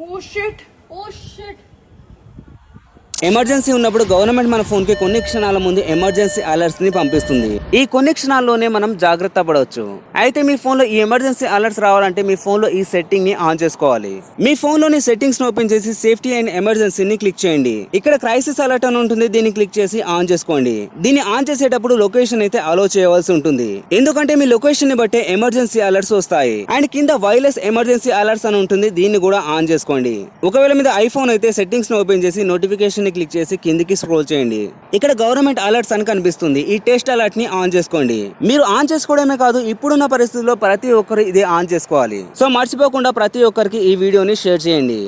Oh shit. Oh shit. Emergency ఉన్నప్పుడు government మన phone కి కొన్ని క్షణాల ముందు ఎమర్జెన్సీ అలర్ట్స్ ని పంపిస్తుంది. ఈ కొన్ని క్షణాల్లోనే మనం జాగ్రత్త పడవచ్చు. అయితే మీ ఫోన్ లో ఈ ఎమర్జెన్సీ అలర్ట్స్ రావాలంటే మీ ఫోన్ లో ఈ సెట్టింగ్ ని ఆన్ చేసుకోవాలి. మీ ఫోన్ లోని సెట్టింగ్స్ ని ఓపెన్ చేసి సేఫ్టీ అండ్ ఎమర్జెన్సీని క్లిక్ చేయండి. ఇక్కడ క్రైసిస్ అలర్ట్ అని ఉంటుంది, దీన్ని క్లిక్ చేసి ఆన్ చేసుకోండి. దీన్ని ఆన్ చేసేటప్పుడు లొకేషన్ అయితే అలో చేయవలసి ఉంటుంది, ఎందుకంటే మీ లొకేషన్ ని బట్టే ఎమర్జెన్సీ అలర్ట్స్ వస్తాయి. అండ్ కింద వైర్లెస్ ఎమర్జెన్సీ అలర్ట్స్ అని ఉంటుంది, దీన్ని కూడా ఆన్ చేసుకోండి. ఒకవేళ మీద ఐఫోన్ అయితే సెట్టింగ్స్ ని ఓపెన్ చేసి నోటిఫికేషన్ క్లిక్ చేసి కిందికి స్క్రోల్ చేయండి. ఇక్కడ గవర్నమెంట్ అలర్ట్స్ అని కనిపిస్తుంది, ఈ టెస్ట్ అలర్ట్ ని ఆన్ చేసుకోండి. మీరు ఆన్ చేసుకోవడమే కాదు, ఇప్పుడున్న పరిస్థితుల్లో ప్రతి ఒక్కరు ఇది ఆన్ చేసుకోవాలి. సో మర్చిపోకుండా ప్రతి ఒక్కరికి ఈ వీడియోని షేర్ చేయండి.